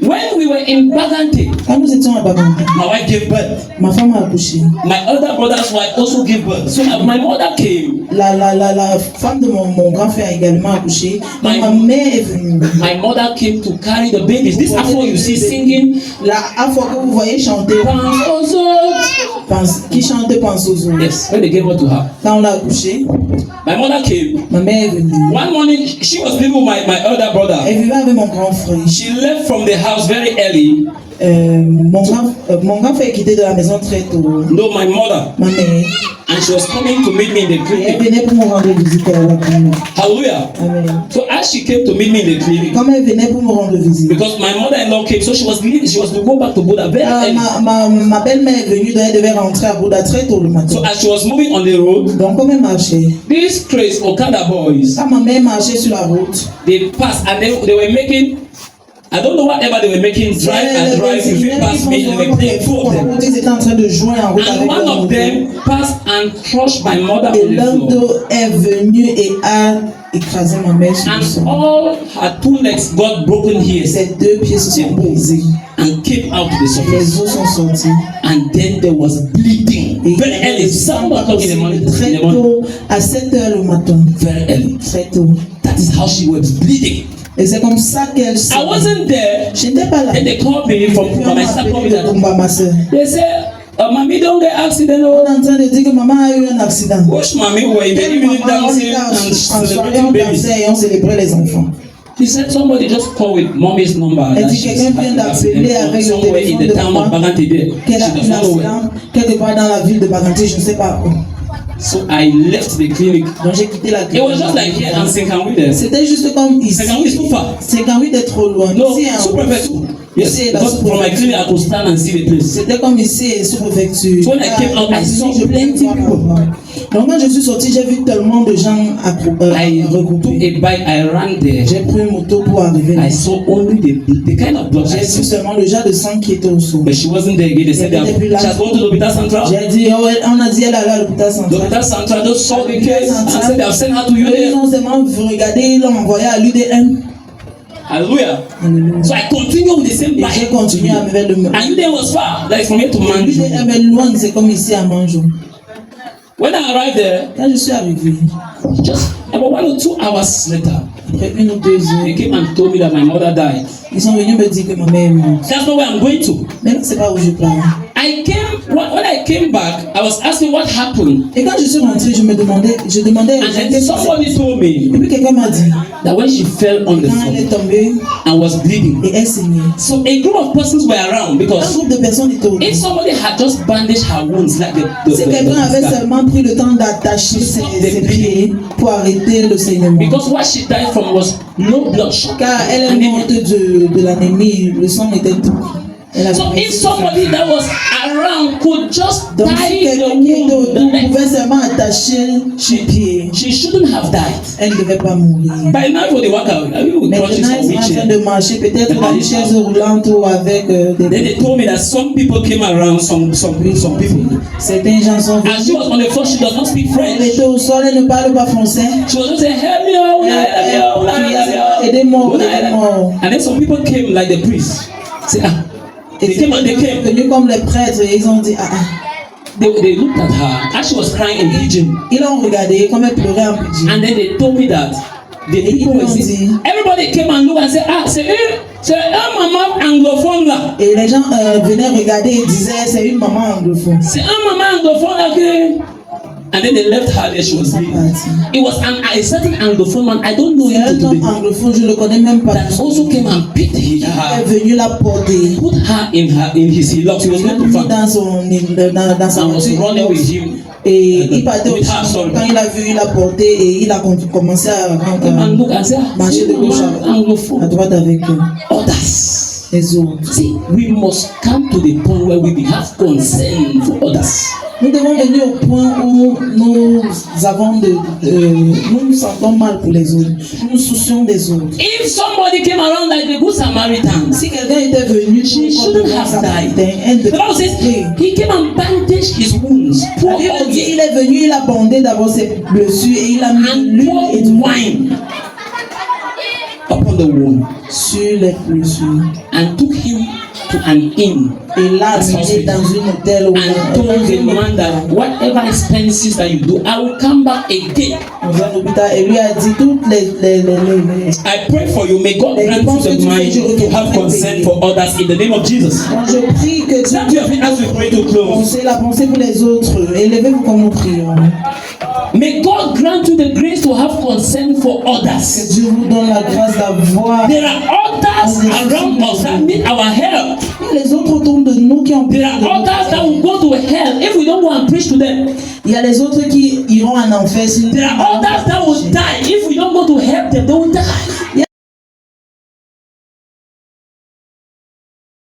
When we were in Bagante, Quand nous étions à Bagante, my wife gave birth. ma femme a accouché. My elder brother's wife also gave birth. So my mother came. La femme de mon grand frère a également accouché. Donc ma mère est venue. My mother came to carry the babies. This Afro you see singing, La fois que vous voyez chanter, qui chantait pense aux autres. yes, when they gave birth to her. Quand on l'a accouché, My mother came. ma mère est venue. One morning, she was living with my elder brother. Elle vivait avec mon grand frère. She left from the house very early. Mon grand frère quittait de la maison très tôt. No, my mother. Ma mère, And she was coming to meet me in the elle clinic. venait pour me rendre visite à la clinique. Hallelujah. Amen. So as she came to meet me in the clinic, Comme elle venait pour me rendre visite, because my mother-in-law came, so she was leaving. She was to go back to Buddha very early. ma belle-mère est venue, donc elle devait rentrer à Bouddha très tôt le matin. So as she was moving on the road, Donc comme elle marchait, these crazy Okada boys, quand ma mère marchait sur la route, they passed and they were making I don't know whatever they were making, drive and drive, if it passed me, and they were playing two of them. Ils étaient en train de jouer en route And avec one leur of moto. them passed and crushed my mother Et on the l'un floor. d'eux est venu et a écrasé ma mère sur le sol. And all her two legs got broken Et here ses deux pieds se sont brisés. and came out to the surface. Les os sont sortis. And then there was bleeding. Et il y Very avait early, le sang 7 o'clock in the morning. très tôt, à 7 heures le matin. Very early. Très tôt. That is how she was bleeding. Et c'est comme ça qu'elle s'est. I wasn't there. Je n'étais pas là. Then they called me from Puis Kumba. on My m'a sister appelé called me de that. Kumba, ma soeur. They said, Mommy, don't get accident. On Oh, est en train de dire que maman a eu un accident. Wash mommy were in Quelle the evening maman, on dancing était and en soirée, celebrating on babies. dansait et on célébrait les enfants. He said somebody just called with mommy's number. Elle that dit she's quelqu'un vient having d'appeler accident avec le somewhere in téléphone the de town of maman Bagante there. qu'elle a She eu does un not know where. accident quelque part dans la ville de Baganté, je ne sais pas où. So I left the clinic. Donc j'ai quitté la It was just like here and Sinkanwi there. C'était juste comme ici. Sinkanwi is too far. C'est quand oui d'être trop loin. No, Ici, hein, sous-préfecture. Yes, ici, la because from my clinic I could stand and see the place. C'était comme ici, sous-préfecture. So when I came out, I saw Je plenty pouvais people. voir. Donc quand je suis sorti, j'ai vu tellement de gens I took regroupés. a bike, I ran there. J'ai pris une moto pour arriver là. I saw only the kind of blood I J'ai vu saw. seulement le jar de sang qui était au sol. But she wasn't there again. They said that she has gone to the Hospital Central. J'ai dit, oh, on a dit elle allait à l'hôpital The central. Hospital Central just saw the case and said they have sent her to you Eux, ils there. ont seulement regardé, ils l'ont envoyé à l'UDM. Hallelujah. Alléluia. So I continued with the same Et j'ai bike. continué à me faire le And UDM was far, like from here to Manju. l'UDM est loin, c'est comme ici à Manjou. When I arrived there, Quand je suis arrivé, just about 1 or 2 hours later, après 1 ou 2 heures, they came and told me that my mother died. ils sont venus me dire que ma mère est morte. That's not where I'm going to. Mais là, c'est pas où je pars. When I came back, I was asking what happened. Et quand je suis rentré, je demandais aux gens And then qu'est-ce qui s'est somebody told Et me puis quelqu'un m'a dit, that when she fell on the quand elle est floor tombée and was bleeding, et elle saignait, so a group of persons were around un because groupe de personnes étaient autour. if somebody had just bandaged her wounds like Si quelqu'un avait seulement pris le temps d'attacher ses pieds pour arrêter le saignement. because what she died from was low blood sugar. Car elle est Anemia. morte de l'anémie, le sang était tout. Elle a So if somebody that was around could just Donc si tie the quelqu'un qui était wound, autour the leg, pouvait seulement attacher ses pieds, she shouldn't have died. elle ne devait pas mourir. By now, for the workout, I mean, with crutches Maintenant, or ils sont en train wheelchair. de marcher peut-être dans une chaise roulante ou avec Then des... they told me that some people came around, some people. Certains gens sont And she venus. was on the floor. She does not speak Elle French. était au sol, elle ne parle pas français. She was just saying, "Help me out, help me out, help me Aidez-moi, out." aidez-moi. And then some people came like the priest. Say, Et they ces came and they gens sont came. venus comme les prêtres et ils ont dit, They looked at her and she was crying in pidgin. Ils l'ont regardé comme elle pleurait en pidgin. And then they told me that the people were saying, everybody came and looked and said, c'est un maman anglophone là. Et les gens venaient regarder et disaient, c'est une maman anglophone. C'est un maman anglophone là que. And then they left her there. She was bleeding. It was a certain anglophone man. I don't know C'est him un today. homme anglophone, je ne le connais même pas. That also came and picked Il est her, venu la porter. put her in his hillocks. He was Il l'a going to mis farm dans sa and was voiture. running with him. Et il partait With aussi. her, sorry. Quand il a vu, il a porté et il a commencé à And look and say, marcher de gauche maman à anglophone. droite avec Others. les autres. See, we must come to the point where we have concern for others. Nous devons venir au point où nous avons nous nous sentons mal pour les autres. Nous nous soucions des autres. If somebody came around like the good Samaritan, Si quelqu'un était venu, she shouldn't have died. The Bible says he came and bandaged his wounds, La Bible dit, il est venu, il a bandé d'abord ses blessures et il a mis de and l'huile et poured du wine upon the wound, sur les blessures. and took him to an inn Et là, amené dans une hôtel où and told the man that whatever expenses that you do, I will come back again. dans un hôpital et lui a dit toutes les I pray for you. May God grant you the mind to have concern for others in the name of Jesus. Donc je prie que Stand to your feet as we pray to close. pensez la pensée pour les autres. Élevez-vous comme nous prions. May God grant you the grace to have concern for Que others. Dieu vous donne la grâce d'avoir There are others around us that need our help. les autres autour de nous qui ont There besoin de are others that will go to hell if we don't go and preach to them. Il y a les autres qui iront en enfer si nous There are others that will die if we don't go to help them. They will die.